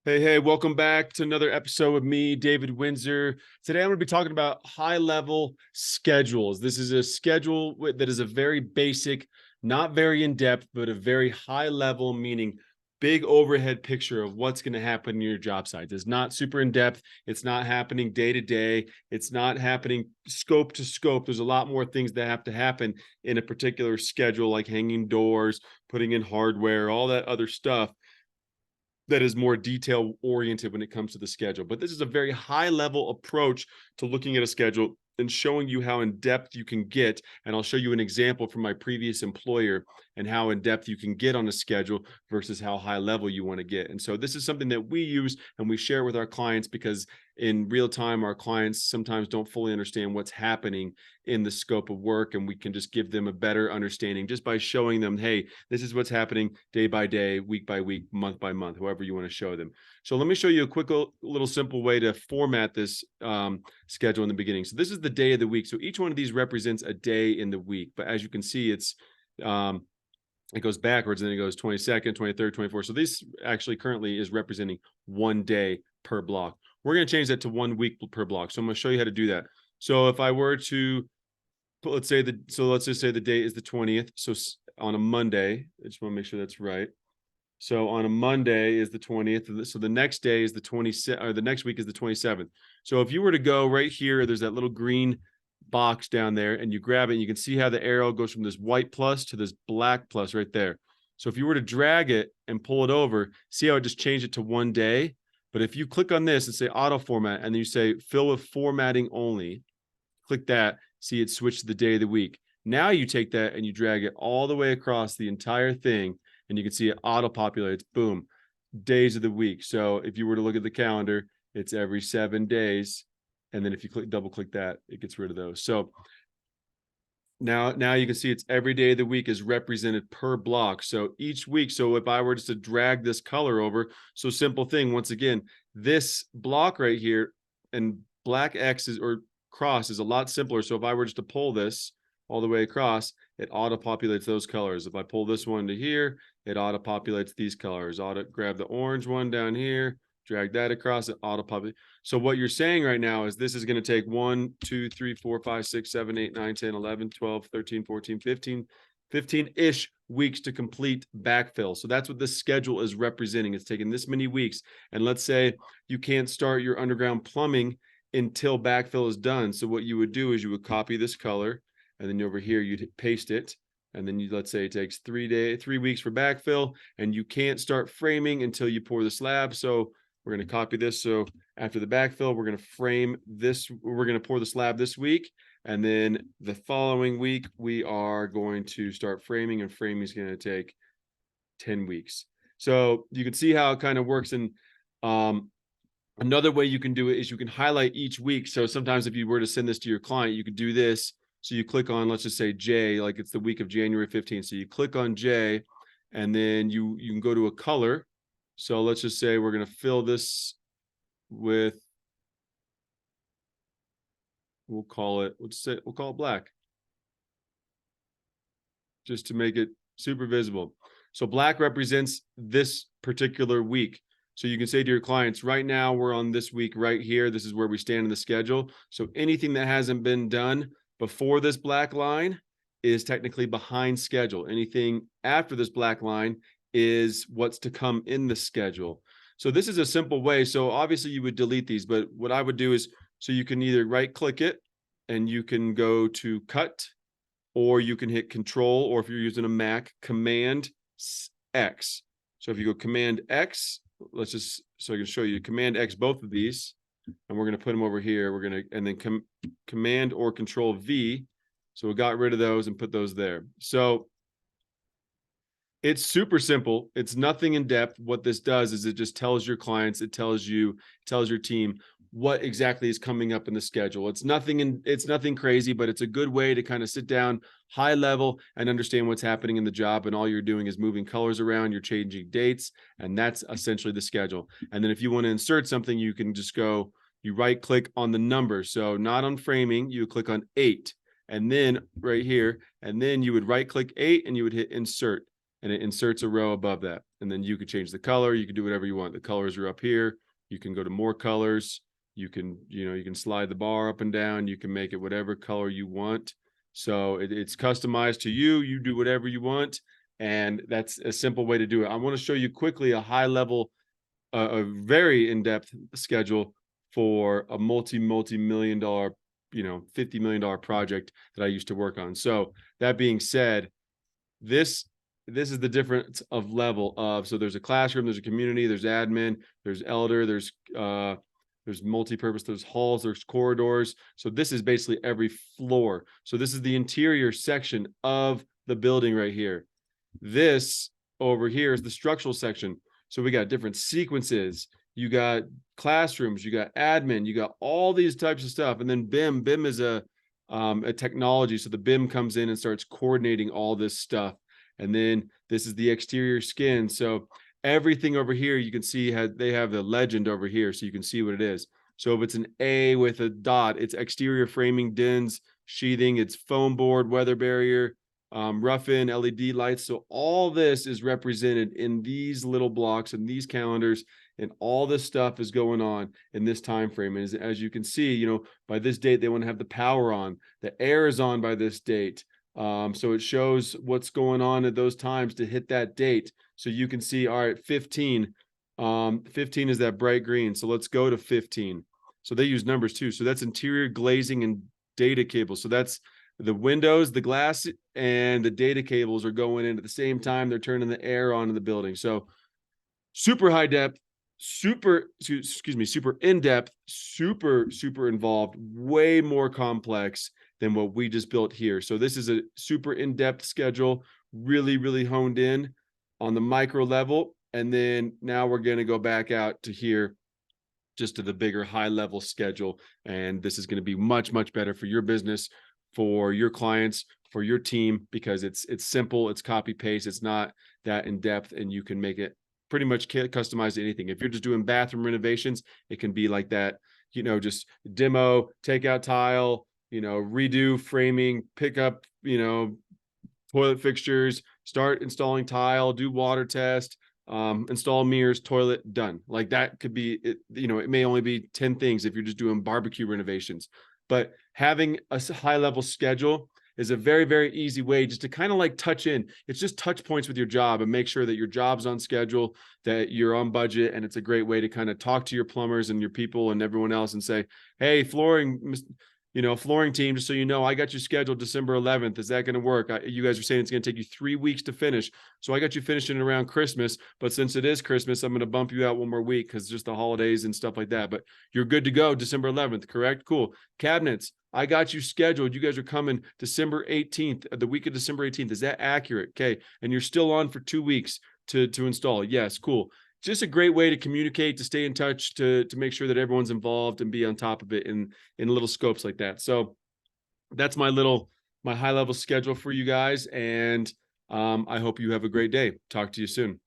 Hey, welcome back to another episode with me, David Wintzer. Today I'm going to be talking about high-level schedules. This is a schedule that is a very basic, not very in-depth, but a very high-level, meaning big overhead picture of what's going to happen in your job site. It's not super in-depth. It's not happening day to day. It's not happening scope to scope. There's a lot more things that have to happen in a particular schedule, like hanging doors, putting in hardware, all that other stuff that is more detail oriented when it comes to the schedule. But this is a very high level approach to looking at a schedule and showing you how in depth you can get. And I'll show you an example from my previous employer and how in depth you can get on a schedule versus how high level you want to get. And so this is something that we use and we share with our clients because in real time, our clients sometimes don't fully understand what's happening in the scope of work. And we can just give them a better understanding just by showing them, hey, this is what's happening day by day, week by week, month by month, however you want to show them. So let me show you a quick little simple way to format this schedule in the beginning. So this is the day of the week. So each one of these represents a day in the week. But as you can see, it goes backwards and then it goes 22nd, 23rd, 24th. So this actually currently is representing one day per block. We're going to change that to 1 week per block. So I'm going to show you how to do that. So if I were to put, let's just say the date is the 20th. So on a Monday, I just want to make sure that's right. So on a Monday is the 20th. So the next day is the 27th, or the next week is the 27th. So if you were to go right here, there's that little green box down there and you grab it and you can see how the arrow goes from this white plus to this black plus right there. So if you were to drag it and pull it over, see how it just changed it to 1 day. But if you click on this and say auto format and then you say fill with formatting only, click that, see it switched to the day of the week. Now you take that and you drag it all the way across the entire thing and you can see it auto populates, boom, days of the week. So if you were to look at the calendar, it's every 7 days. And then if you double click that, it gets rid of those. So now you can see it's every day of the week is represented per block. So each week, so if I were just to drag this color over, so simple thing, once again, this block right here and black X or cross is a lot simpler. So if I were just to pull this all the way across, it auto populates those colors. If I pull this one to here, it auto populates these colors. Grab the orange one down here, drag that across, it auto populate. So what you're saying right now is this is going to take 1, 2, 3, 4, 5, 6, 7, 8, 9, 10, 11, 12, 13, 14, 15, 15-ish weeks to complete backfill. So that's what this schedule is representing. It's taking this many weeks. And let's say you can't start your underground plumbing until backfill is done. So what you would do is you would copy this color and then over here you'd paste it. And then let's say it takes 3 weeks for backfill and you can't start framing until you pour the slab. So we're going to copy this. So after the backfill, we're going to frame this. We're going to pour the slab this week. And then the following week, we are going to start framing, and framing is going to take 10 weeks. So you can see how it kind of works. And another way you can do it is you can highlight each week. So sometimes if you were to send this to your client, you could do this. So you click on, let's just say J, like it's the week of January 15th. So you click on J, and then you can go to a color. So let's just say we're going to fill this with, we'll call it black, just to make it super visible. So black represents this particular week. So you can say to your clients, right now we're on this week right here. This is where we stand in the schedule. So anything that hasn't been done before this black line is technically behind schedule. Anything after this black line is what's to come in the schedule. So this is a simple way. So obviously you would delete these, but what I would do is, so you can either right click it and you can go to cut, or you can hit Control, or if you're using a Mac, Command X. So if you go Command X, so I can show you Command X, both of these, and we're going to put them over here. And then Command or Control V. So we got rid of those and put those there. So it's super simple. It's nothing in depth. What this does is it just tells your clients, it tells your team what exactly is coming up in the schedule. It's nothing crazy, but it's a good way to kind of sit down high level and understand what's happening in the job. And all you're doing is moving colors around, you're changing dates, and that's essentially the schedule. And then if you want to insert something, you can just go, you right click on the number. So not on framing, you click on 8, and then right here, and then you would right click 8 and you would hit insert. And it inserts a row above that. and then you can change the color. You can do whatever you want. The colors are up here. You can go to more colors. You can, you can slide the bar up and down. You can make it whatever color you want. So it's customized to you. You do whatever you want. And that's a simple way to do it. I want to show you quickly a high level, a very in-depth schedule for a multi-million dollar, $50 million project that I used to work on. So that being said, this is the difference of level of, so there's a classroom, there's a community, there's admin, there's elder, there's multi-purpose, there's halls, there's corridors. So this is basically every floor. So this is the interior section of the building right here. This over here is the structural section. So we got different sequences. You got classrooms, you got admin, you got all these types of stuff. And then BIM is a technology. So the BIM comes in and starts coordinating all this stuff. And then this is the exterior skin. So everything over here, you can see they have the legend over here. So you can see what it is. So if it's an A with a dot, it's exterior framing, DINs, sheathing, it's foam board, weather barrier, rough-in, LED lights. So all this is represented in these little blocks and these calendars, and all this stuff is going on in this time frame. And as you can see, by this date, they want to have the power on. The air is on by this date. So it shows what's going on at those times to hit that date. So you can see, all right, 15. 15 is that bright green. So let's go to 15. So they use numbers too. So that's interior glazing and data cables. So that's the windows, the glass, and the data cables are going in at the same time. They're turning the air on in the building. So super high depth, super in-depth, super involved, way more complex than what we just built here. So this is a super in-depth schedule, really honed in on the micro level. And then now we're going to go back out to here, just to the bigger high level schedule. And this is going to be much better for your business, for your clients, for your team, because it's simple, it's copy paste, it's not that in depth, and you can make it pretty much customized to anything. If you're just doing bathroom renovations, it can be like that, just demo, take out tile, redo framing, pick up, toilet fixtures, start installing tile, do water test, install mirrors, toilet, done. Like that could be it. It may only be 10 things if you're just doing barbecue renovations, but having a high level schedule is a very easy way just to kind of like touch in. It's just touch points with your job and make sure that your job's on schedule, that you're on budget. And it's a great way to kind of talk to your plumbers and your people and everyone else and say, hey, flooring team, just so you know, I got you scheduled December 11th. Is that going to work? You guys are saying it's going to take you 3 weeks to finish. So I got you finishing around Christmas, but since it is Christmas, I'm going to bump you out one more week because just the holidays and stuff like that. But you're good to go December 11th, correct? Cool. Cabinets, I got you scheduled. You guys are coming December 18th, the week of December 18th. Is that accurate? Okay. And you're still on for 2 weeks to install. Yes. Cool. Just a great way to communicate, to stay in touch, to make sure that everyone's involved and be on top of it in little scopes like that. So that's my high level schedule for you guys. And I hope you have a great day. Talk to you soon.